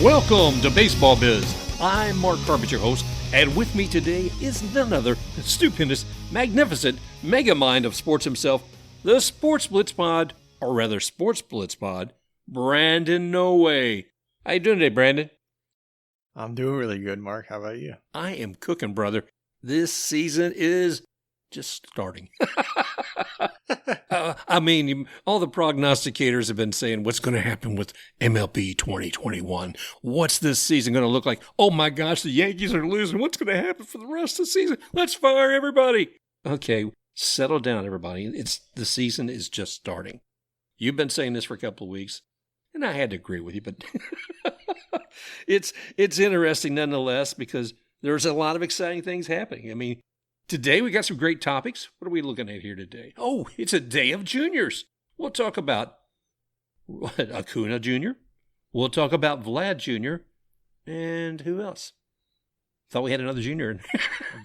Welcome to Baseball Biz. I'm Mark Carpenter, your host, and with me today is none other than stupendous, magnificent, mega mind of sports himself, the Sports Blitz Pod, or rather Sports Blitz Pod, Brandon No Way. How you doing today, Brandon? I'm doing really good, Mark. How about you? I am cooking, brother. This season is just starting. All the prognosticators have been saying what's going to happen with MLB 2021. What's this season going to look like? Oh my gosh, the Yankees are losing. What's going to happen for the rest of the season? Let's fire everybody. Okay, settle down, everybody. The season is just starting. You've been saying this for a couple of weeks, and I had to agree with you, but it's interesting nonetheless because there's a lot of exciting things happening. I mean, today we got some great topics. What are we looking at here today? Oh, it's a day of juniors. We'll talk about Acuna Jr. We'll talk about Vlad Jr. And who else? Thought we had another junior.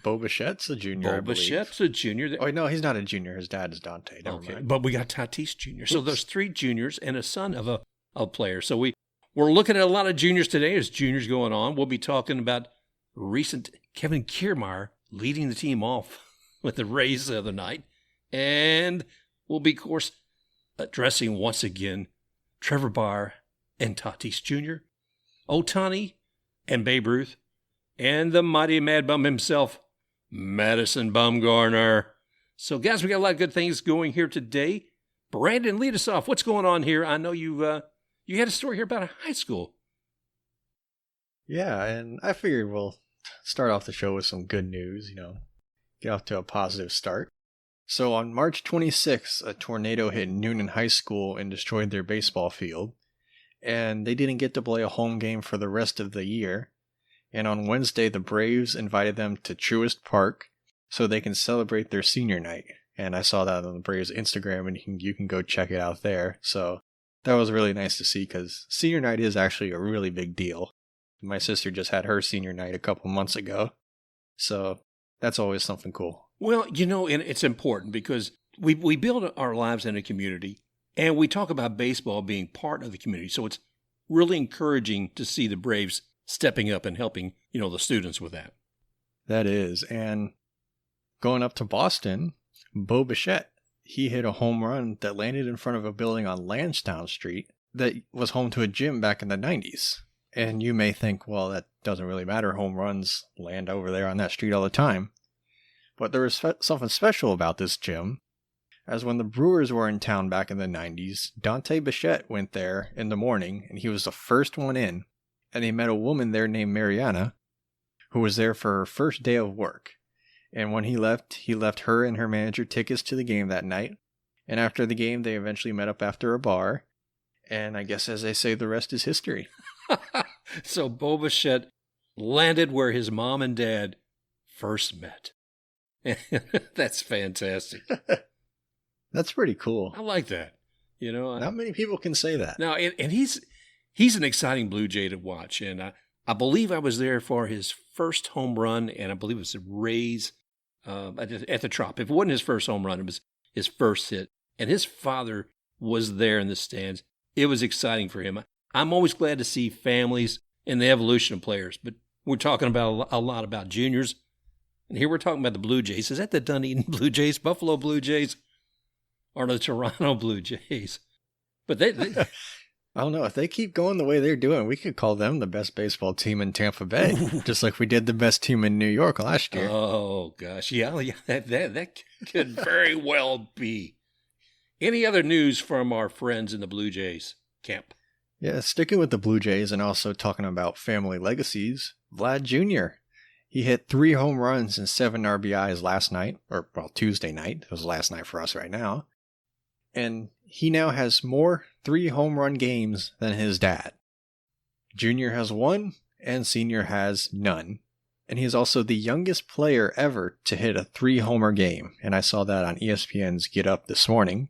Bichette's a junior, Bichette's a junior. Oh, no, he's not a junior. His dad is Dante. Never mind. But we got Tatis Jr. So there's 3 juniors and a son of a player. So we're looking at a lot of juniors today as juniors going on. We'll be talking about recent Kevin Kiermaier leading the team off with the Rays the other night. And we'll be, of course, addressing once again Trevor Bauer and Tatis Jr., Ohtani and Babe Ruth, and the mighty Mad Bum himself, Madison Bumgarner. So, guys, we got a lot of good things going here today. Brandon, lead us off. What's going on here? I know you had a story here about a high school. Yeah, and I figured we'll start off the show with some good news, get off to a positive start. So on March 26th, a tornado hit Dunedin High School and destroyed their baseball field, and they didn't get to play a home game for the rest of the year. And on Wednesday, the Braves invited them to Truist Park so they can celebrate their senior night. And I saw that on the Braves Instagram, and you can go check it out there. So that was really nice to see because senior night is actually a really big deal. My sister just had her senior night a couple months ago. So that's always something cool. Well, and it's important because we build our lives in a community, and we talk about baseball being part of the community. So it's really encouraging to see the Braves stepping up and helping, the students with that. That is. And going up to Boston, Bo Bichette, he hit a home run that landed in front of a building on Lansdowne Street that was home to a gym back in the 90s. And you may think, well, that doesn't really matter. Home runs land over there on that street all the time. But there was something special about this gym, as when the Brewers were in town back in the 90s, Dante Bichette went there in the morning, and he was the first one in. And he met a woman there named Mariana, who was there for her first day of work. And when he left her and her manager tickets to the game that night. And after the game, they eventually met up after a bar. And I guess, as they say, the rest is history. So Bo Bichette landed where his mom and dad first met. That's fantastic. That's pretty cool. I like that. Not many people can say that. No, and he's an exciting Blue Jay to watch. And I believe I was there for his first home run, and I believe it was the Rays at the Trop. If it wasn't his first home run, it was his first hit. And his father was there in the stands. It was exciting for him. I'm always glad to see families and the evolution of players, but we're talking about a lot about juniors. And here we're talking about the Blue Jays. Is that the Dunedin Blue Jays, Buffalo Blue Jays, or the Toronto Blue Jays? But they I don't know. If they keep going the way they're doing, we could call them the best baseball team in Tampa Bay, just like we did the best team in New York last year. Oh, gosh. Yeah, that could very well be. Any other news from our friends in the Blue Jays camp? Yeah, sticking with the Blue Jays and also talking about family legacies, Vlad Jr. He hit 3 home runs and 7 RBIs last night, Tuesday night. It was last night for us right now. And he now has more 3 home run games than his dad. Junior has 1 and Senior has none. And he is also the youngest player ever to hit a 3-homer game. And I saw that on ESPN's Get Up this morning.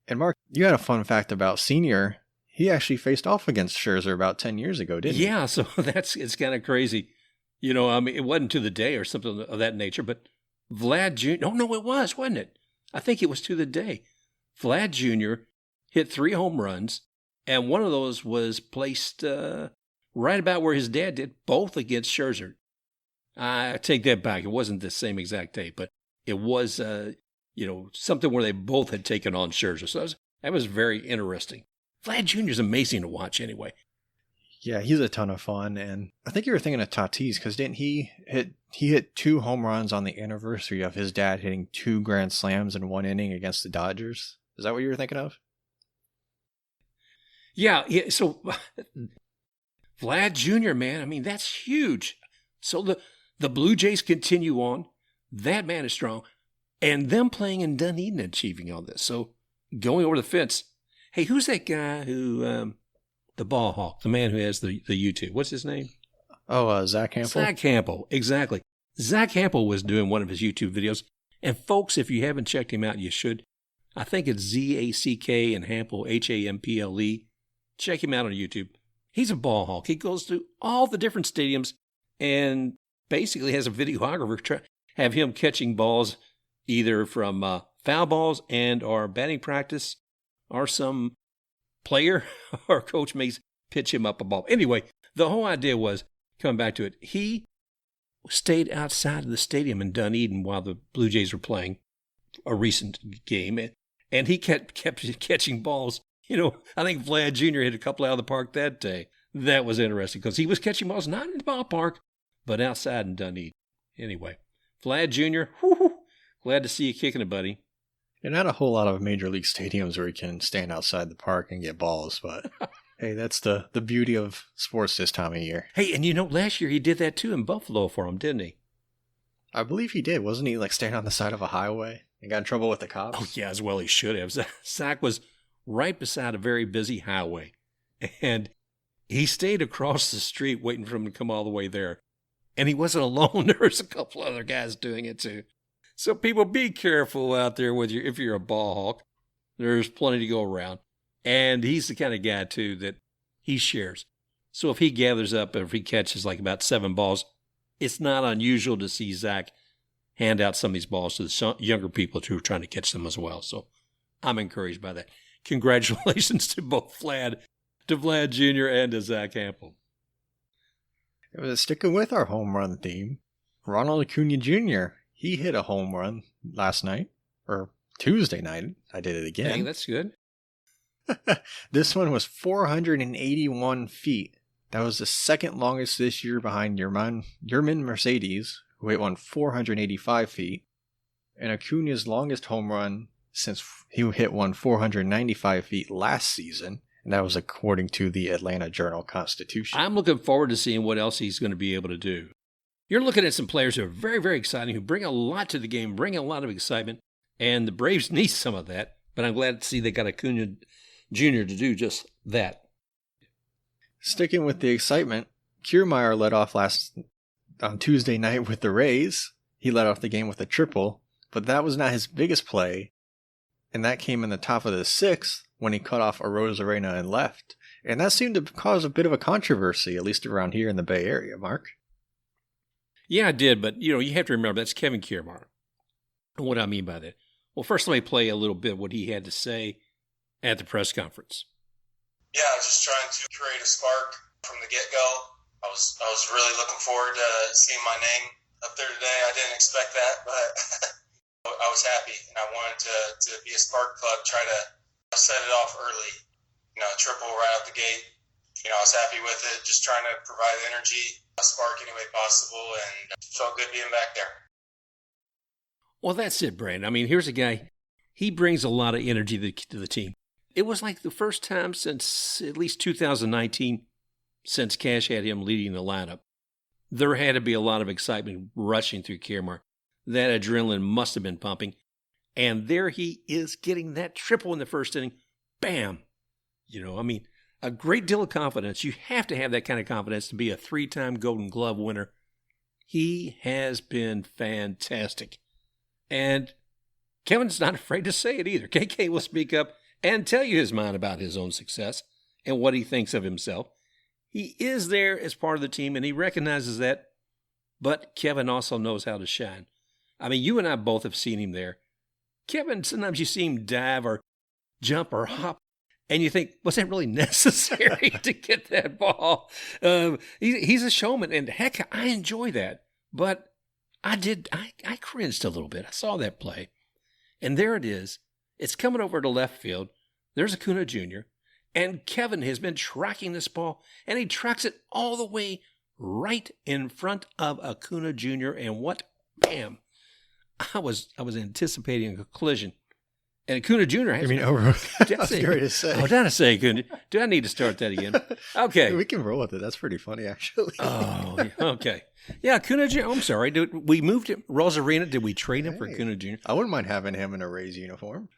And Mark, you had a fun fact about Senior. He actually faced off against Scherzer about 10 years ago, didn't he? Yeah, so it's kind of crazy. It wasn't to the day or something of that nature, but Vlad Jr. No, it was, wasn't it? I think it was to the day. Vlad Jr. hit 3 home runs, and one of those was placed right about where his dad did, both against Scherzer. I take that back. It wasn't the same exact day, but it was, something where they both had taken on Scherzer. So that was very interesting. Vlad Jr. is amazing to watch anyway. Yeah, he's a ton of fun. And I think you were thinking of Tatis, because didn't he hit 2 home runs on the anniversary of his dad hitting 2 grand slams in 1 inning against the Dodgers? Is that what you were thinking of? Yeah. So Vlad Jr., man, I mean, that's huge. So the Blue Jays continue on. That man is strong. And them playing in Dunedin achieving all this. So going over the fence. Hey, who's that guy who, the ball hawk, the man who has the YouTube? What's his name? Oh, Zack Hample? Zack Hample, exactly. Zack Hample was doing one of his YouTube videos. And folks, if you haven't checked him out, you should. I think it's Zack and Hample, Hample. Check him out on YouTube. He's a ball hawk. He goes to all the different stadiums and basically has a videographer have him catching balls either from foul balls and or batting practice, or some player or coach may pitch him up a ball. Anyway, the whole idea was, coming back to it, he stayed outside of the stadium in Dunedin while the Blue Jays were playing a recent game, and he kept catching balls. I think Vlad Jr. hit a couple out of the park that day. That was interesting because he was catching balls not in the ballpark, but outside in Dunedin. Anyway, Vlad Jr., glad to see you kicking it, buddy. There are not a whole lot of major league stadiums where you can stand outside the park and get balls, but hey, that's the beauty of sports this time of year. Hey, and last year he did that too in Buffalo for him, didn't he? I believe he did. Wasn't he standing on the side of a highway and got in trouble with the cops? Oh, yeah, as well he should have. Zach was right beside a very busy highway, and he stayed across the street waiting for him to come all the way there. And he wasn't alone. There was a couple other guys doing it too. So people, be careful out there if you're a ball hawk. There's plenty to go around. And he's the kind of guy, too, that he shares. So if he gathers up, if he catches like about 7 balls, it's not unusual to see Zach hand out some of these balls to the younger people who are trying to catch them as well. So I'm encouraged by that. Congratulations to both Vlad Jr. and to Zack Hample. Sticking with our home run theme, Ronald Acuna Jr., he hit a home run last night, or Tuesday night. I did it again. Dang, that's good. This one was 481 feet. That was the second longest this year behind Yermin Mercedes, who hit one 485 feet. And Acuna's longest home run since he hit one 495 feet last season. And that was according to the Atlanta Journal-Constitution. I'm looking forward to seeing what else he's going to be able to do. You're looking at some players who are very, very exciting, who bring a lot to the game, bring a lot of excitement, and the Braves need some of that. But I'm glad to see they got Acuna Jr. to do just that. Sticking with the excitement, Kiermaier led off on Tuesday night with the Rays. He led off the game with a triple, but that was not his biggest play, and that came in the top of the 6th when he cut off Arozarena and left. And that seemed to cause a bit of a controversy, at least around here in the Bay Area, Mark. Yeah, I did, but you have to remember that's Kevin Kiermaier. And what I mean by that? Well, first let me play a little bit what he had to say at the press conference. Yeah, I was just trying to create a spark from the get-go. I was really looking forward to seeing my name up there today. I didn't expect that, but I was happy, and I wanted to be a spark plug, try to set it off early, triple right out the gate. I was happy with it, just trying to provide energy, a spark any way possible, and felt good being back there. Well, that's it, Brandon. I mean, here's a guy, he brings a lot of energy to the team. It was like the first time since at least 2019, since Cash had him leading the lineup. There had to be a lot of excitement rushing through Kiermaier. That adrenaline must have been pumping. And there he is getting that triple in the first inning. Bam! A great deal of confidence. You have to have that kind of confidence to be a 3-time Golden Glove winner. He has been fantastic. And Kevin's not afraid to say it either. KK will speak up and tell you his mind about his own success and what he thinks of himself. He is there as part of the team, and he recognizes that. But Kevin also knows how to shine. I mean, you and I both have seen him there. Kevin, sometimes you see him dive or jump or hop And you think, was that really necessary to get that ball? He's a showman, and heck, I enjoy that. But I cringed a little bit. I saw that play. And there it is. It's coming over to left field. There's Acuna Jr., and Kevin has been tracking this ball, and he tracks it all the way right in front of Acuna Jr., and what? Bam! I was anticipating a collision. And Acuna Jr. has... I mean, over. I was going to say. Oh, did I say Acuna? Do I need to start that again? Okay. We can roll with it. That's pretty funny, actually. Oh, okay. Yeah, Acuna Jr. I'm sorry. We moved him. Arozarena, did we trade him for Acuna Jr.? I wouldn't mind having him in a Rays uniform.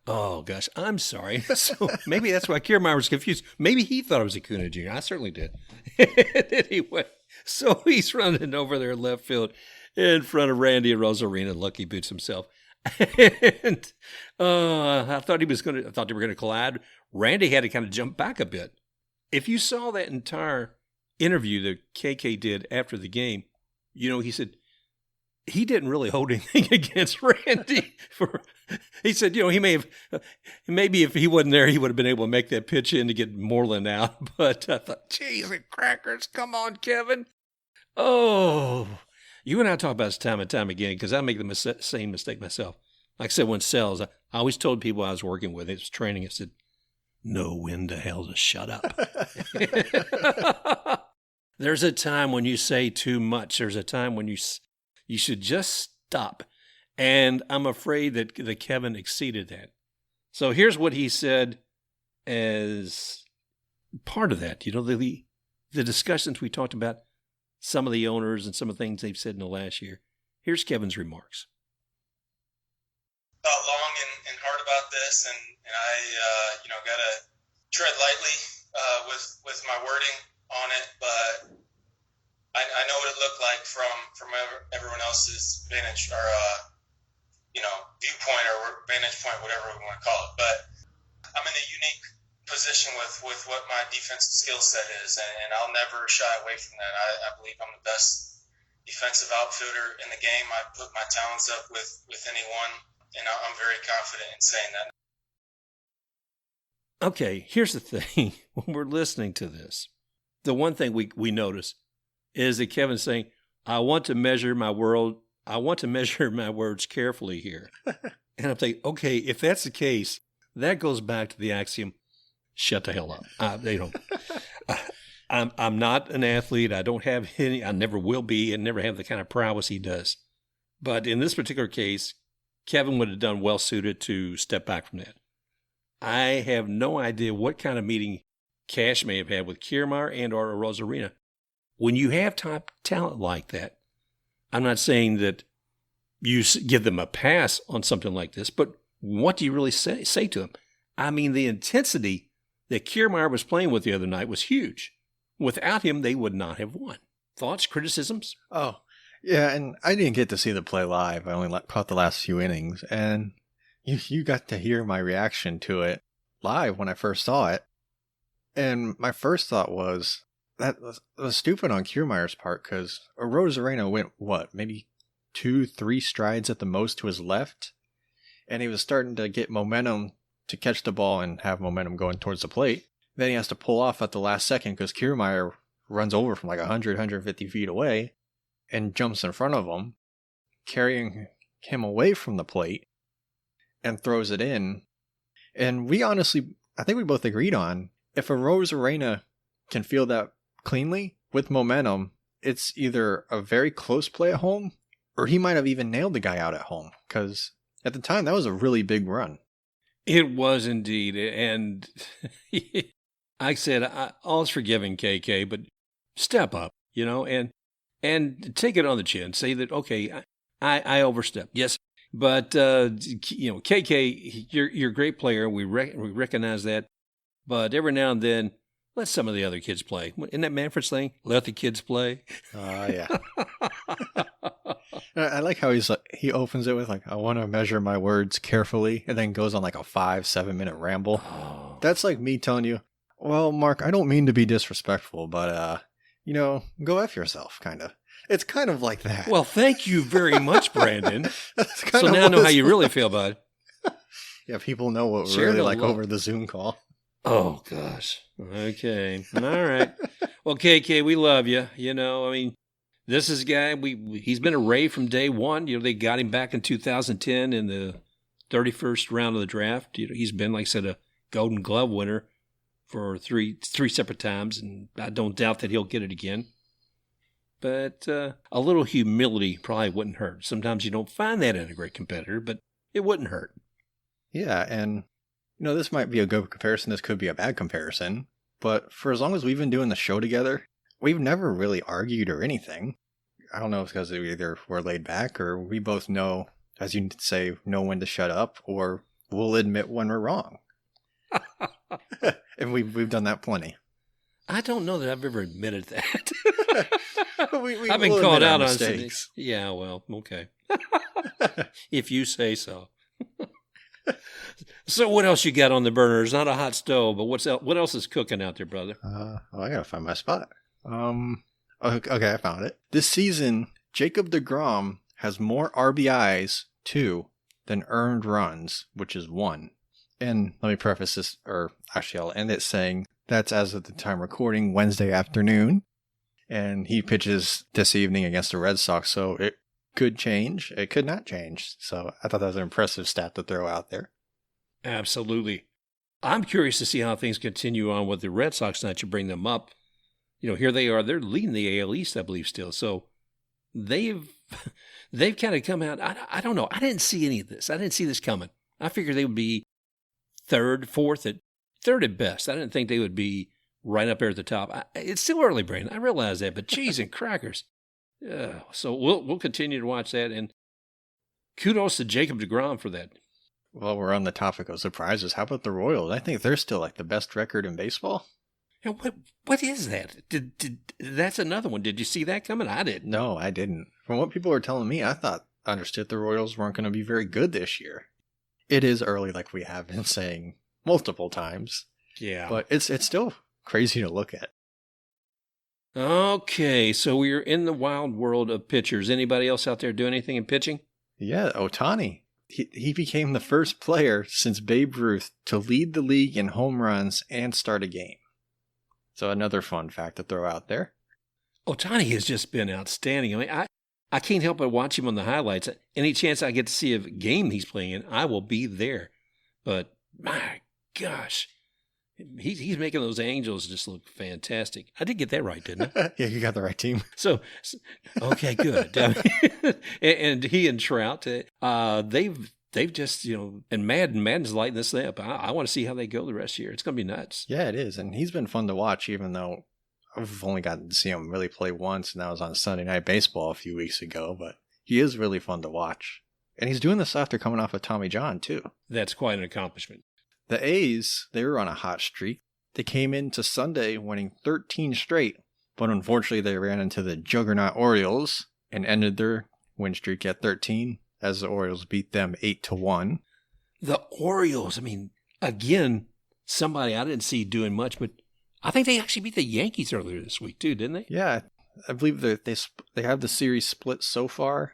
Oh, gosh. I'm sorry. So maybe that's why Kiermaier was confused. Maybe he thought it was Acuna Jr. I certainly did. Anyway, so he's running over there left field in front of Randy Arozarena. Lucky boots himself. And I thought they were going to collide. Randy had to kind of jump back a bit. If you saw that entire interview that KK did after the game, he said he didn't really hold anything against Randy. He said, he may have, maybe if he wasn't there, he would have been able to make that pitch in to get Moreland out. But I thought, geez, crackers, come on, Kevin. Oh, you and I talk about this time and time again because I make the same mistake myself. Like I said, when sales, I always told people I was working with, it was training, I said, know when the hell to shut up. There's a time when you say too much. There's a time when you should just stop. And I'm afraid that Kevin exceeded that. So here's what he said as part of that. The discussions we talked about, some of the owners and some of the things they've said in the last year. Here's Kevin's remarks. Thought long and hard about this, and I got to tread lightly with my wording on it, but I know what it looked like from everyone else's vantage or viewpoint or vantage point, whatever we want to call it. But I'm in a unique position with what my defensive skill set is, and I'll never shy away from that. I believe I'm the best defensive outfielder in the game. I put my talents up with anyone, and I'm very confident in saying that. Okay, here's the thing. When we're listening to this, the one thing we notice is that Kevin's saying, I want to measure my words carefully here. And I'm thinking, okay, if that's the case, that goes back to the axiom, shut the hell up. I'm not an athlete. I don't have any, I never will be, and never have the kind of prowess he does. But in this particular case, Kevin would have done well suited to step back from that. I have no idea what kind of meeting Cash may have had with Kiermaier and or Arozarena. When you have top talent like that, I'm not saying that you give them a pass on something like this, but what do you really say to them? I mean, the intensity that Kiermaier was playing with the other night was huge. Without him, they would not have won. Thoughts, criticisms? Oh, yeah, and I didn't get to see the play live. I only caught the last few innings, and you got to hear my reaction to it live when I first saw it. And my first thought was, that was stupid on Kiermaier's part, because Arozarena went, maybe 2-3 strides at the most to his left, and he was starting to get momentum to catch the ball and have momentum going towards the plate. Then he has to pull off at the last second because Kiermaier runs over from like 150 feet away and jumps in front of him, carrying him away from the plate and throws it in. And I think we both agreed on, if Arozarena can feel that cleanly with momentum, it's either a very close play at home or he might have even nailed the guy out at home, because at the time that was a really big run. It was indeed. And I said, all's forgiven, KK, but step up, and take it on the chin. Say that, okay, I overstepped. Yes, but, KK, you're a great player. We recognize that. But every now and then, let some of the other kids play. Isn't that Manfred's thing? Let the kids play. Oh, yeah. I like how he opens it with I want to measure my words carefully, and then goes on like a 5-7 minute ramble. Oh. That's like me telling you, well, Mark, I don't mean to be disrespectful, but, go F yourself, kind of. It's kind of like that. Well, thank you very much, Brandon. So now I know how you really feel about it. Yeah, people know what we're Share really the like love. over the Zoom call. Oh, gosh. Okay. All right. Well, KK, we love you. You know, I mean, this is a guy, he's been a Ray from day one. You know, they got him back in 2010 in the 31st round of the draft. You know, he's been, like I said, a Golden Glove winner for three separate times, and I don't doubt that he'll get it again. But a little humility probably wouldn't hurt. Sometimes you don't find that in a great competitor, but it wouldn't hurt. Yeah, and this might be a good comparison. This could be a bad comparison. But for as long as we've been doing the show together, we've never really argued or anything. I don't know if it's because either we're laid back or we both know, as you say, know when to shut up, or we'll admit when we're wrong. And we've done that plenty. I don't know that I've ever admitted that. I've been called out on mistakes. Yeah, well, okay. If you say so. So what else you got on the burner? It's not a hot stove, but what else is cooking out there, brother? I gotta find my spot. Okay, I found it. This season, Jacob deGrom has more RBIs, 2, than earned runs, which is 1. And let me preface this, or actually I'll end it saying that's as of the time recording, Wednesday afternoon. And he pitches this evening against the Red Sox, so it could change. It could not change. So I thought that was an impressive stat to throw out there. Absolutely. I'm curious to see how things continue on with the Red Sox now that you bring them up. You know, here they are. They're leading the AL East, I believe, still. So they've kind of come out. I don't know. I didn't see any of this. I didn't see this coming. I figured they would be third at best. I didn't think they would be right up there at the top. It's still early, Brandon. I realize that, but cheese and crackers. So we'll continue to watch that, and kudos to Jacob deGrom for that. Well, we're on the topic of surprises. How about the Royals? I think they're still like the best record in baseball. And what is that? That's another one. Did you see that coming? I didn't. No, I didn't. From what people were telling me, I understood the Royals weren't going to be very good this year. It is early, like we have been saying multiple times. Yeah. But it's still crazy to look at. Okay, so we're in the wild world of pitchers. Anybody else out there do anything in pitching? Yeah, Ohtani. He became the first player since Babe Ruth to lead the league in home runs and start a game. So another fun fact to throw out there. Ohtani has just been outstanding. I mean, I can't help but watch him on the highlights. Any chance I get to see a game he's playing in, I will be there. But my gosh, he's making those Angels just look fantastic. I did get that right, didn't I? Yeah, you got the right team. So okay, good. And he and Trout, they've just, and Madden's lighting this up. I want to see how they go the rest of the year. It's going to be nuts. Yeah, it is. And he's been fun to watch, even though I've only gotten to see him really play once, and that was on Sunday Night Baseball a few weeks ago. But he is really fun to watch. And he's doing this after coming off of Tommy John, too. That's quite an accomplishment. The A's, they were on a hot streak. They came into Sunday winning 13 straight, but unfortunately they ran into the juggernaut Orioles and ended their win streak at 13 as the Orioles beat them 8-1. The Orioles, I mean, again, somebody I didn't see doing much, but I think they actually beat the Yankees earlier this week too, didn't they? Yeah, I believe they have the series split so far.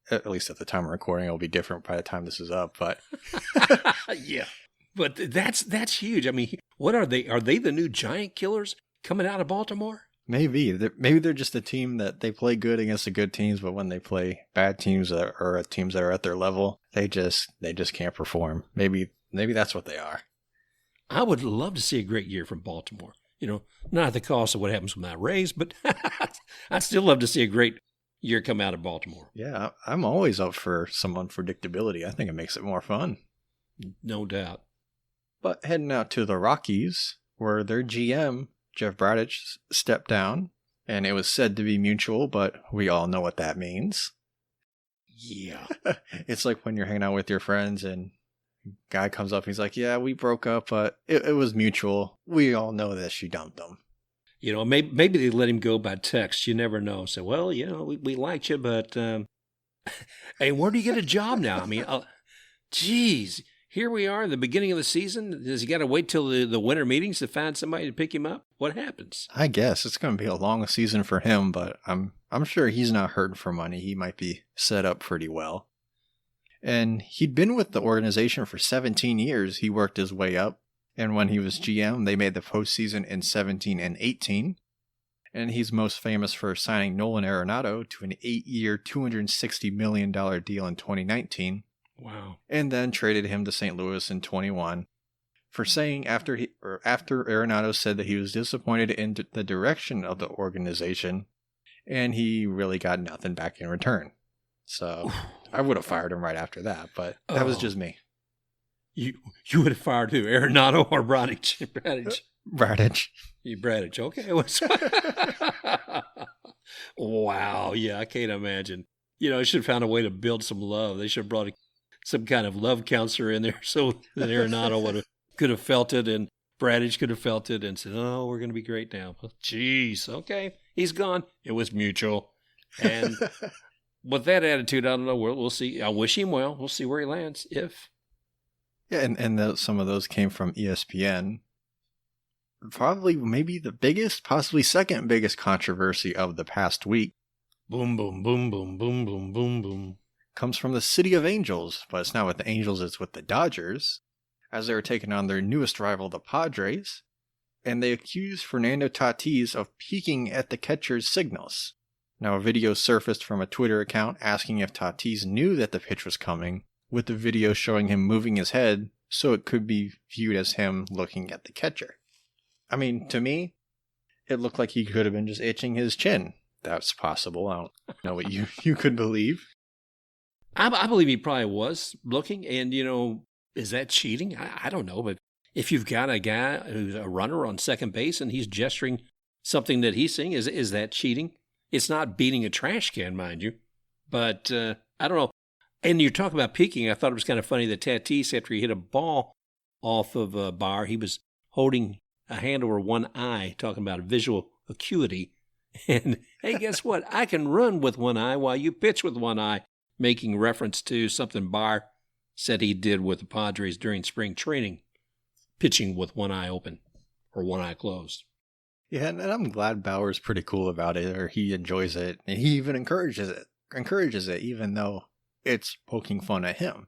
At least at the time of recording, it'll be different by the time this is up, but yeah. But that's huge. I mean, what are they? Are they the new Giant-Killers coming out of Baltimore? Maybe they're just a team that they play good against the good teams, but when they play bad teams or teams that are at their level, they just can't perform. Maybe that's what they are. I would love to see a great year from Baltimore. Not at the cost of what happens with my Rays, but I'd still love to see a great year come out of Baltimore. Yeah, I'm always up for some unpredictability. I think it makes it more fun. No doubt. But heading out to the Rockies, where their GM, Jeff Bradich, stepped down, and it was said to be mutual, but we all know what that means. Yeah. It's like when you're hanging out with your friends and a guy comes up, he's like, yeah, we broke up, but it was mutual. We all know that she dumped him. Maybe they let him go by text. You never know. So, well, we liked you, but hey, where do you get a job now? I mean, geez. Here we are in the beginning of the season. Does he got to wait till the winter meetings to find somebody to pick him up? What happens? I guess it's going to be a long season for him, but I'm sure he's not hurting for money. He might be set up pretty well. And he'd been with the organization for 17 years. He worked his way up. And when he was GM, they made the postseason in 17 and 18. And he's most famous for signing Nolan Arenado to an 8-year, $260 million deal in 2019. Wow. And then traded him to St. Louis in 21 for saying after Arenado said that he was disappointed in the direction of the organization and he really got nothing back in return. So I would have fired him right after that, but that was just me. You would have fired who? Arenado or Bradich? Bradich. Bradich. Okay. Wow. Yeah, I can't imagine. I should have found a way to build some love. They should have brought some kind of love counselor in there so that Arenado could have felt it and Bradich could have felt it and said, "Oh, we're going to be great now." Well, geez. Okay. He's gone. It was mutual. And with that attitude, I don't know. We'll see. I wish him well. We'll see where he lands if. Yeah, and some of those came from ESPN. Probably maybe the biggest, possibly second biggest controversy of the past week. Boom, boom, boom, boom, boom, boom, boom, boom. Comes from the City of Angels, but it's not with the Angels, it's with the Dodgers, as they were taking on their newest rival, the Padres, and they accused Fernando Tatis of peeking at the catcher's signals. Now, a video surfaced from a Twitter account asking if Tatis knew that the pitch was coming, with the video showing him moving his head so it could be viewed as him looking at the catcher. I mean, to me, it looked like he could have been just itching his chin. That's possible. I don't know what you could believe. I believe he probably was looking, and, is that cheating? I don't know, but if you've got a guy who's a runner on second base and he's gesturing something that he's seeing, is that cheating? It's not beating a trash can, mind you, but I don't know. And you're talking about peeking. I thought it was kind of funny that Tatis, after he hit a ball off of Bauer, he was holding a hand over one eye, talking about visual acuity. And, hey, guess what? I can run with one eye while you pitch with one eye, making reference to something Bauer said he did with the Padres during spring training, pitching with one eye open or one eye closed. Yeah, and I'm glad Bauer's pretty cool about it, or he enjoys it, and he even encourages it, even though it's poking fun at him.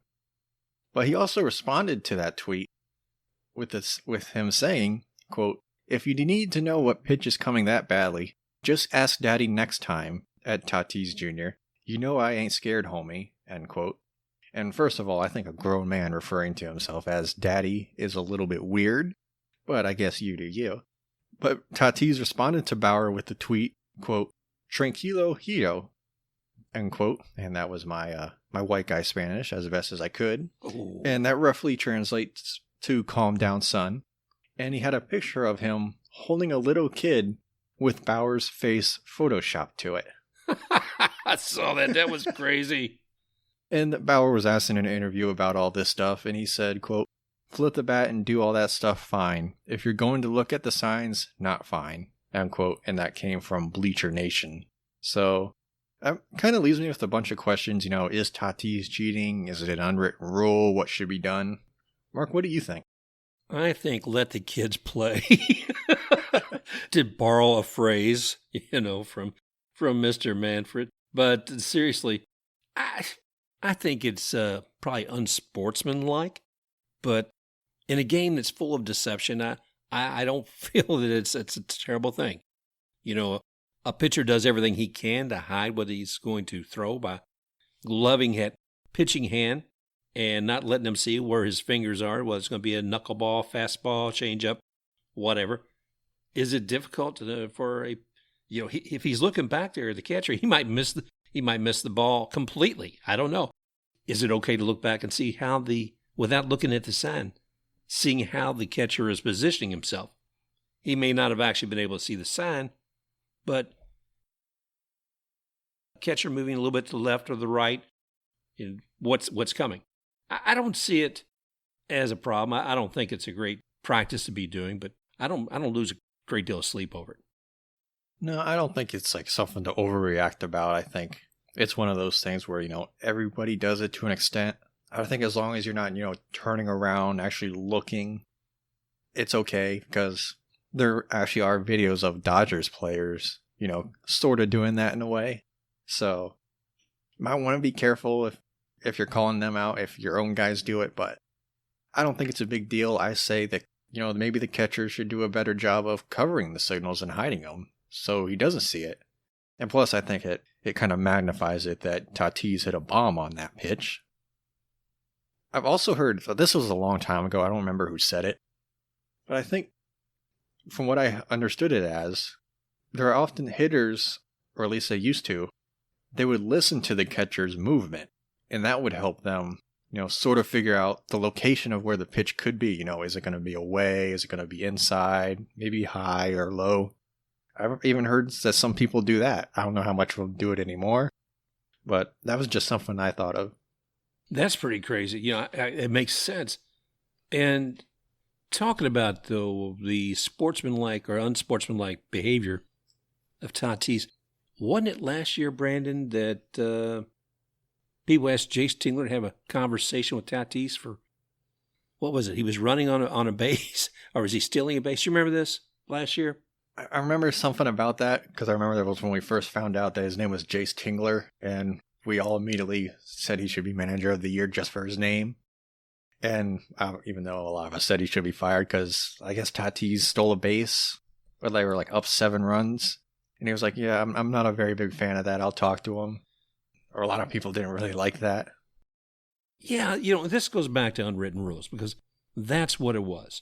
But he also responded to that tweet with him saying, quote, "If you need to know what pitch is coming that badly, just ask Daddy next time," at Tatis Jr. "You know I ain't scared, homie," end quote. And first of all, I think a grown man referring to himself as Daddy is a little bit weird, but I guess you do you. But Tatis responded to Bauer with the tweet, quote, "Tranquilo Hito," end quote. And that was my white guy Spanish as best as I could. Ooh. And that roughly translates to "calm down, son." And he had a picture of him holding a little kid with Bauer's face photoshopped to it. I saw that. That was crazy. And Bauer was asked in an interview about all this stuff, and he said, quote, "Flip the bat and do all that stuff, fine. If you're going to look at the signs, not fine," end quote. And that came from Bleacher Nation. So that kind of leaves me with a bunch of questions. Is Tatis cheating? Is it an unwritten rule? What should be done? Mark, what do you think? I think let the kids play. To borrow a phrase, from Mr. Manfred. But seriously, I think it's probably unsportsmanlike. But in a game that's full of deception, I don't feel that it's a terrible thing. A pitcher does everything he can to hide what he's going to throw by gloving at pitching hand and not letting him see where his fingers are, whether it's going to be a knuckleball, fastball, changeup, whatever. Is it difficult for a, if he's looking back there, the catcher, he might miss the ball completely. I don't know. Is it okay to look back and see without looking at the sign, seeing how the catcher is positioning himself? He may not have actually been able to see the sign, but catcher moving a little bit to the left or the right, what's coming? I don't see it as a problem. I don't think it's a great practice to be doing, but I don't lose a great deal of sleep over it. No, I don't think it's like something to overreact about. I think it's one of those things where, everybody does it to an extent. I think as long as you're not, turning around, actually looking, it's okay, because there actually are videos of Dodgers players, sort of doing that in a way. So might want to be careful if you're calling them out, if your own guys do it, but I don't think it's a big deal. I say that, maybe the catcher should do a better job of covering the signals and hiding them so he doesn't see it. And plus, I think it kind of magnifies it that Tatis hit a bomb on that pitch. I've also heard, so this was a long time ago, I don't remember who said it, but I think from what I understood it as, there are often hitters, or at least they used to, they would listen to the catcher's movement, and that would help them, sort of figure out the location of where the pitch could be. Is it going to be away? Is it going to be inside? Maybe high or low? I've even heard that some people do that. I don't know how much will do it anymore, but that was just something I thought of. That's pretty crazy. It makes sense. And talking about, though, the sportsmanlike or unsportsmanlike behavior of Tatis, wasn't it last year, Brandon, that people asked Jace Tingler to have a conversation with Tatis for, what was it? He was running on a base, or was he stealing a base? You remember this last year? I remember something about that, because I remember that was when we first found out that his name was Jace Tingler, and we all immediately said he should be manager of the year just for his name. And even though a lot of us said he should be fired because I guess Tatis stole a base, but they were like up 7 runs. And he was like, yeah, I'm not a very big fan of that. I'll talk to him. Or a lot of people didn't really like that. Yeah, this goes back to unwritten rules because that's what it was.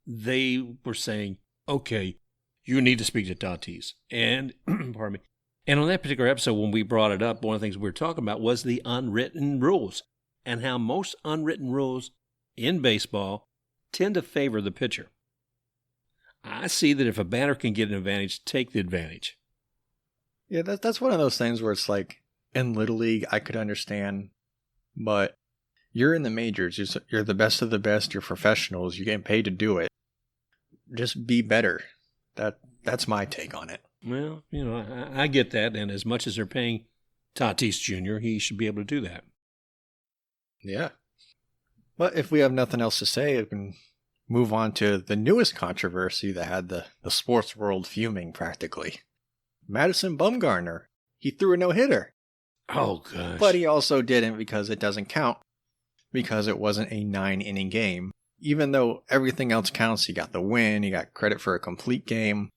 They were saying, okay, you need to speak to Tatis. And, pardon me. And on that particular episode, when we brought it up, one of the things we were talking about was the unwritten rules and how most unwritten rules in baseball tend to favor the pitcher. I see that if a batter can get an advantage, take the advantage. Yeah, that's one of those things where it's like, in Little League, I could understand, but you're in the majors. You're the best of the best. You're professionals. You're getting paid to do it. Just be better. That's my take on it. Well, I get that, and as much as they're paying Tatis Jr., he should be able to do that. Yeah. But if we have nothing else to say, we can move on to the newest controversy that had the sports world fuming practically. Madison Bumgarner. He threw a no-hitter. Oh, gosh. But he also didn't because it doesn't count, because it wasn't a 9-inning game. Even though everything else counts, he got the win, he got credit for a complete game.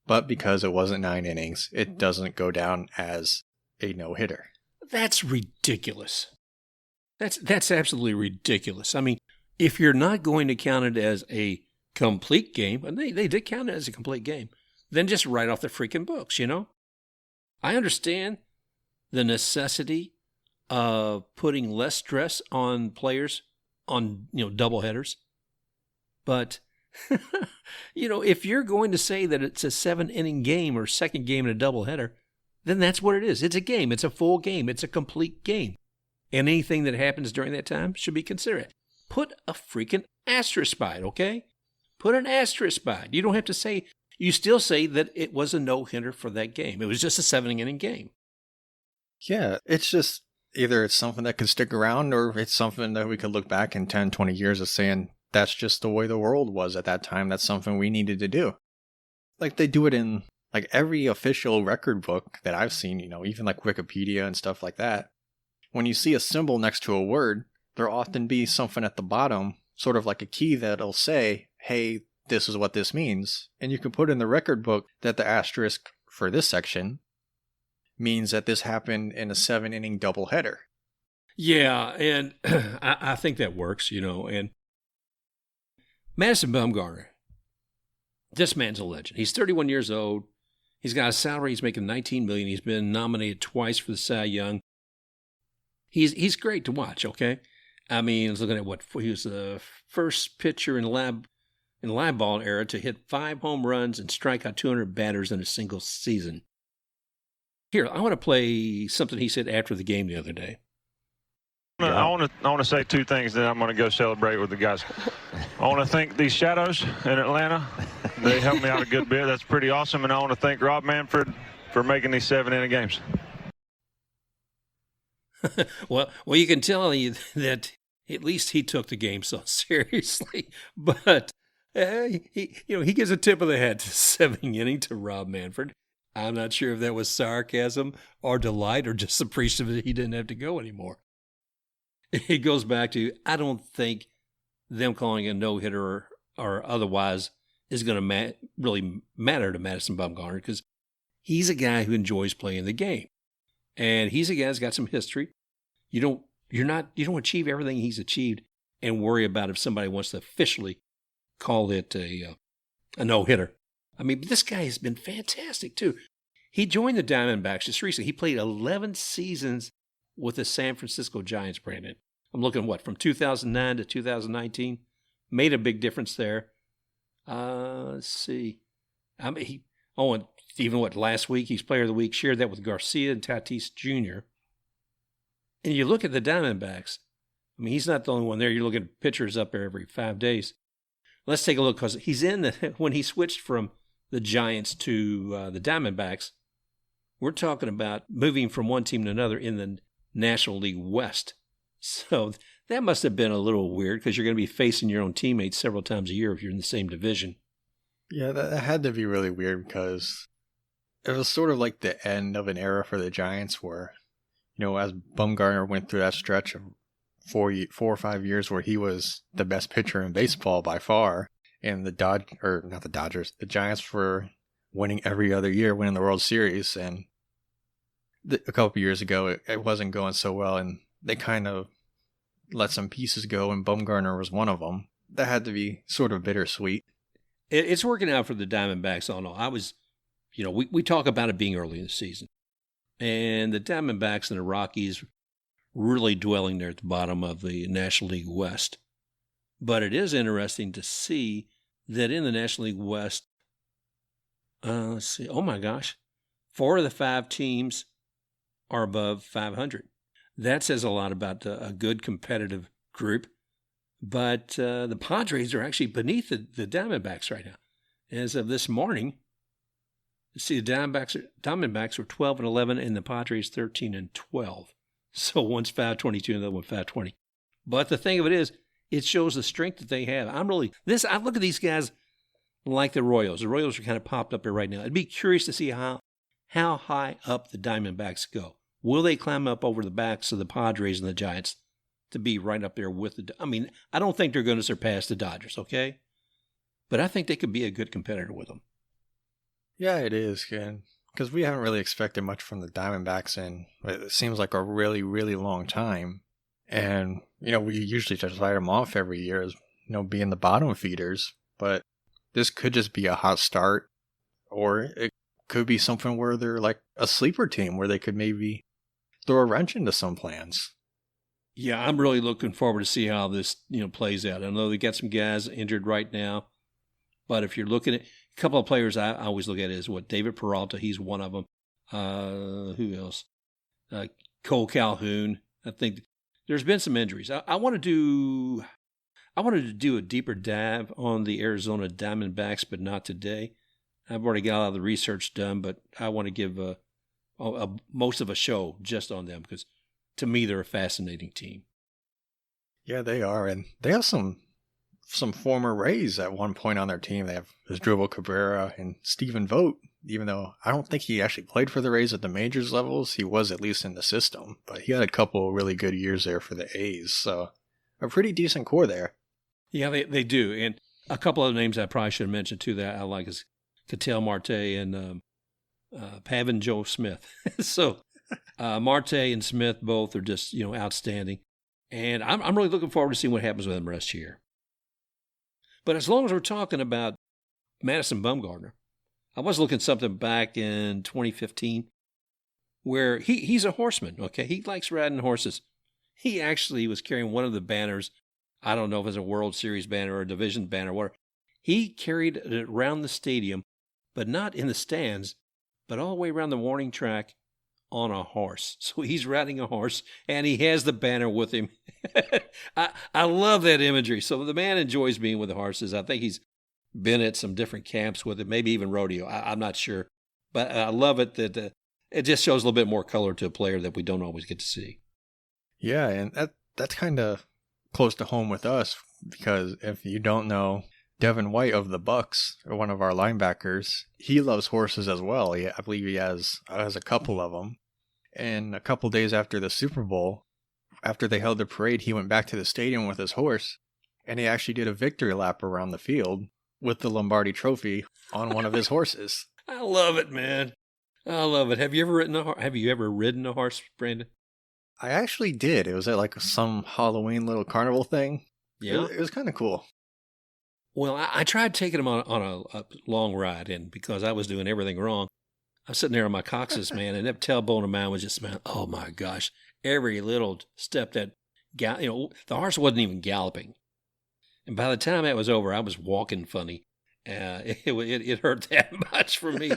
But because it wasn't 9 innings, it doesn't go down as a no-hitter. That's ridiculous. That's absolutely ridiculous. I mean, if you're not going to count it as a complete game, and they did count it as a complete game, then just write off the freaking books, I understand the necessity of putting less stress on players on, doubleheaders. But, if you're going to say that it's a 7-inning game or second game in a doubleheader, then that's what it is. It's a game. It's a full game. It's a complete game. And anything that happens during that time should be considered. Put a freaking asterisk by it, okay? Put an asterisk by it. You don't have to say, you still say that it was a no-hitter for that game. It was just a 7-inning game. Yeah, it's just either it's something that could stick around or it's something that we could look back in 10, 20 years of saying that's just the way the world was at that time. That's something we needed to do. Like they do it in like every official record book that I've seen, even like Wikipedia and stuff like that. When you see a symbol next to a word, there'll often be something at the bottom, sort of like a key that'll say, hey, this is what this means. And you can put in the record book that the asterisk for this section means that this happened in a 7-inning doubleheader. Yeah, and I think that works, and Madison Bumgarner, this man's a legend. He's 31 years old. He's got a salary. He's making $19 million. He's been nominated twice for the Cy Young. He's great to watch, okay? I mean, I was looking at he was the first pitcher in the live ball era to hit 5 home runs and strike out 200 batters in a single season. Here, I want to play something he said after the game the other day. I want to say 2 things that I'm going to go celebrate with the guys. I want to thank these shadows in Atlanta. They helped me out a good bit. That's pretty awesome. And I want to thank Rob Manfred for making these 7-inning games. Well, you can tell that at least he took the game so seriously. But he gives a tip of the hat to 7th inning to Rob Manfred. I'm not sure if that was sarcasm or delight or just appreciative that he didn't have to go anymore. it goes back to, I don't think them calling a no-hitter or otherwise is going to really matter to Madison Bumgarner, because he's a guy who enjoys playing the game. And he's a guy that's got some history. You don't achieve everything he's achieved and worry about if somebody wants to officially call it a no-hitter. I mean, this guy has been fantastic, too. He joined the Diamondbacks just recently. He played 11 seasons with the San Francisco Giants, Brandon. I'm looking, from 2009 to 2019? Made a big difference there. Let's see. Last week, he's Player of the Week, shared that with Garcia and Tatis Jr. And you look at the Diamondbacks. I mean, he's not the only one there. You're looking at pitchers up there every 5 days. Let's take a look, because he's when he switched from the Giants to the Diamondbacks, we're talking about moving from one team to another in the National League West. So that must have been a little weird, because you're going to be facing your own teammates several times a year if you're in the same division. Yeah, that had to be really weird, because it was sort of like the end of an era for the Giants where, as Bumgarner went through that stretch of 4 or 5 years where he was the best pitcher in baseball by far, and the Giants were winning every other year, winning the World Series, and a couple years ago it wasn't going so well, and they kind of let some pieces go, and Bumgarner was one of them. That had to be sort of bittersweet. It's working out for the Diamondbacks. I was, we talk about it being early in the season, and the Diamondbacks and the Rockies really dwelling there at the bottom of the National League West. But it is interesting to see that in the National League West, let's see, oh my gosh, 4 of the 5 teams are above 500. That says a lot about a good competitive group. But the Padres are actually beneath the Diamondbacks right now. As of this morning, see, the Diamondbacks were 12-11, and the Padres 13-12. So one's 522 and the other one 520. But the thing of it is, it shows the strength that they have. I look at these guys like the Royals. The Royals are kind of popped up there right now. I'd be curious to see how high up the Diamondbacks go. Will they climb up over the backs of the Padres and the Giants to be right up there with I don't think they're going to surpass the Dodgers, okay? But I think they could be a good competitor with them. Yeah, it is, because we haven't really expected much from the Diamondbacks in, it seems like, a really, really long time. And, we usually just write them off every year as, being the bottom feeders. But this could just be a hot start, or it could be something where they're like a sleeper team where they could maybe throw a wrench into some plans. Yeah, I'm really looking forward to see how this, plays out. I know they got some guys injured right now, but if you're looking at a couple of players, I always look at it as David Peralta. He's one of them. Who else? Cole Calhoun. I think there's been some injuries. I wanted to do a deeper dive on the Arizona Diamondbacks, but not today. I've already got a lot of the research done, but I want to give most of a show just on them, because to me, they're a fascinating team. Yeah, they are. And they have some former Rays at one point on their team. They have Asdrubal Cabrera and Stephen Vogt, even though I don't think he actually played for the Rays at the majors levels. He was at least in the system. But he had a couple really good years there for the A's. So a pretty decent core there. Yeah, they do. And a couple other names I probably should have mentioned, too, that I like is Ketel Marte and Pavin Joe Smith. So Marte and Smith both are just, outstanding. And I'm really looking forward to seeing what happens with them the rest of the year. But as long as we're talking about Madison Bumgarner, I was looking something back in 2015 where he's a horseman, okay? He likes riding horses. He actually was carrying one of the banners. I don't know if it's a World Series banner or a division banner or whatever. He carried it around the stadium, but not in the stands, but all the way around the warning track on a horse. So he's riding a horse, and he has the banner with him. I love that imagery. So the man enjoys being with the horses. I think he's been at some different camps with it, maybe even rodeo. I'm not sure. But I love it that it just shows a little bit more color to a player that we don't always get to see. Yeah, and that's kind of close to home with us, because if you don't know, Devin White of the Bucks, one of our linebackers, he loves horses as well. I believe he has a couple of them. And a couple days after the Super Bowl, after they held the parade, he went back to the stadium with his horse, and he actually did a victory lap around the field with the Lombardi Trophy on one of his horses. I love it, man. I love it. Have you ever ridden a horse, Brandon? I actually did. It was at like some Halloween little carnival thing. Yeah. It was kind of cool. Well, I tried taking him on a long ride, and because I was doing everything wrong, I was sitting there on my coccyx, man, and that tailbone of mine was just, man, oh my gosh, every little step that, the horse wasn't even galloping. And by the time that was over, I was walking funny. It hurt that much for me.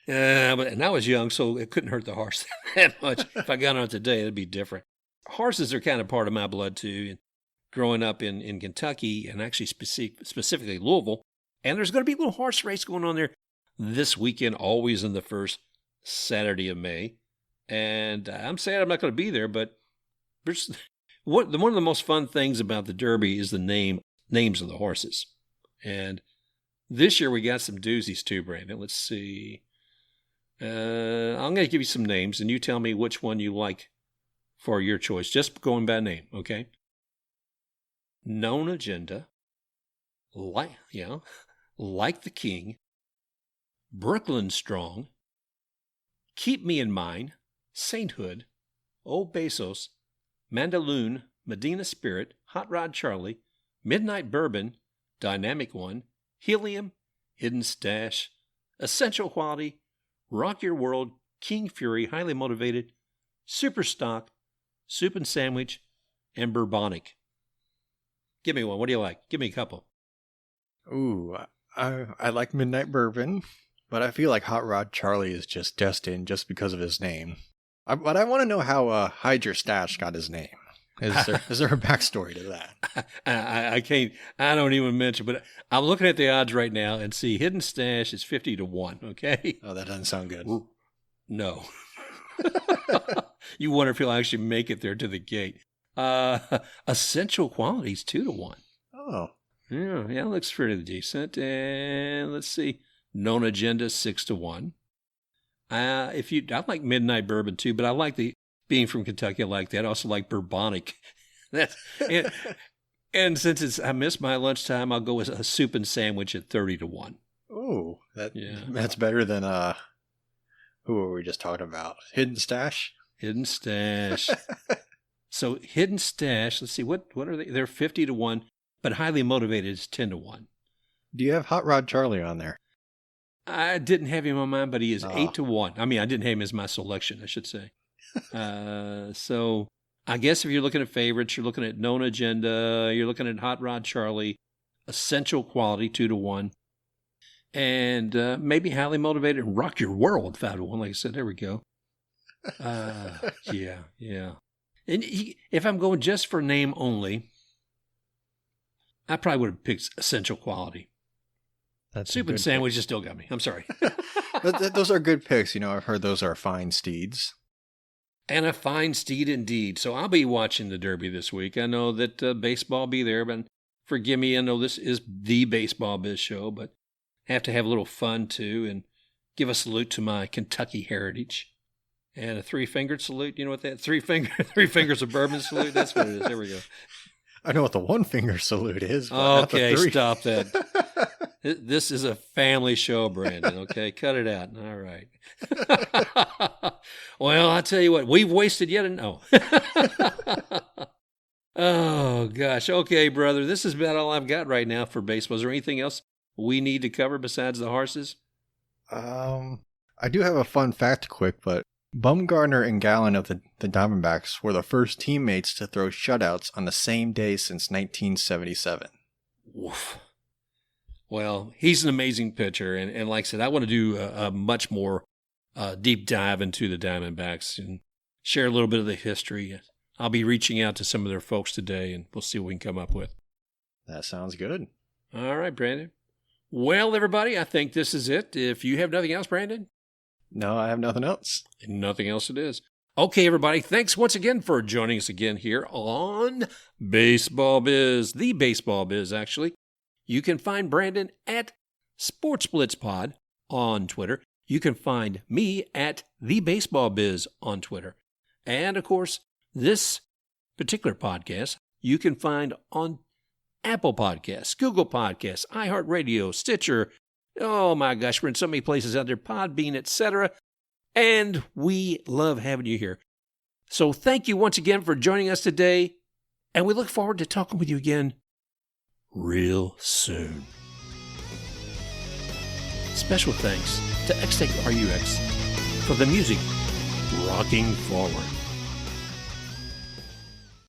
And I was young, so it couldn't hurt the horse that much. If I got on it today, it'd be different. Horses are kind of part of my blood, too. And growing up in Kentucky, and actually specifically Louisville, and there's going to be a little horse race going on there this weekend, always in the first Saturday of May. And I'm sad I'm not going to be there, but one of the most fun things about the Derby is the names of the horses. And this year we got some doozies too, Brandon. Let's see. I'm going to give you some names, and you tell me which one you like for your choice, just going by name, okay? Known Agenda, like the King, Brooklyn Strong, Keep Me in Mind, Sainthood, Old Bezos, Mandaloon, Medina Spirit, Hot Rod Charlie, Midnight Bourbon, Dynamic One, Helium, Hidden Stash, Essential Quality, Rock Your World, King Fury, Highly Motivated, Super Stock, Soup and Sandwich, and Bourbonic. Give me one. What do you like? Give me a couple. Ooh, I like Midnight Bourbon, but I feel like Hot Rod Charlie is just destined just because of his name. But I want to know how Hide Your Stash got his name. Is there a backstory to that? I can't. I don't even mention. But I'm looking at the odds right now and see Hidden Stash is 50-1. Okay. Oh, that doesn't sound good. No. You wonder if he'll actually make it there to the gate. Essential Qualities 2-1. Oh. Yeah, it looks pretty decent. And let's see. Known Agenda 6-1. I like Midnight Bourbon too, but I like being from Kentucky, I like that. I also like Bourbonic. And since I missed my lunchtime, I'll go with a Soup and Sandwich at 30-1. Oh, that's better than who were we just talking about? Hidden Stash? Hidden Stash. So Hidden Stash, let's see, what are they? They're 50-1, but Highly Motivated is 10-1. Do you have Hot Rod Charlie on there? I didn't have him on mine, but he is 8-1. I mean, I didn't have him as my selection, I should say. So I guess if you're looking at favorites, you're looking at Known Agenda, you're looking at Hot Rod Charlie, Essential Quality 2-1, and maybe Highly Motivated and Rock Your World 5-1. Like I said, there we go. Yeah. And if I'm going just for name only, I probably would have picked Essential Quality. That's Soup and Sandwich just still got me. I'm sorry. Those are good picks. I've heard those are fine steeds. And a fine steed indeed. So I'll be watching the Derby this week. I know that baseball will be there, but forgive me, I know this is the Baseball Biz show, but I have to have a little fun too and give a salute to my Kentucky heritage. And a three-fingered salute. You know what that three fingers of bourbon salute? That's what it is. There we go. I know what the one-finger salute is. Okay, stop that. This is a family show, Brandon. Okay, cut it out. All right. Well, I tell you what, we've wasted yet no. Oh gosh. Okay, brother. This is about all I've got right now for baseball. Is there anything else we need to cover besides the horses? I do have a fun fact quick, but Bumgarner and Gallen of the Diamondbacks were the first teammates to throw shutouts on the same day since 1977. Woof. Well, he's an amazing pitcher, and like I said, I want to do a much more deep dive into the Diamondbacks and share a little bit of the history. I'll be reaching out to some of their folks today, and we'll see what we can come up with. That sounds good. All right, Brandon. Well, everybody, I think this is it. If you have nothing else, Brandon? No, I have nothing else. Nothing else it is. Okay, everybody, thanks once again for joining us again here on Baseball Biz, the Baseball Biz, actually. You can find Brandon at SportsBlitzPod on Twitter. You can find me at the Baseball Biz on Twitter. And, of course, this particular podcast, you can find on Apple Podcasts, Google Podcasts, iHeartRadio, Stitcher. Oh my gosh, we're in so many places out there, Podbean, etc. And we love having you here. So thank you once again for joining us today, and we look forward to talking with you again real soon. Special thanks to X-Tech RUX for the music Rocking Forward.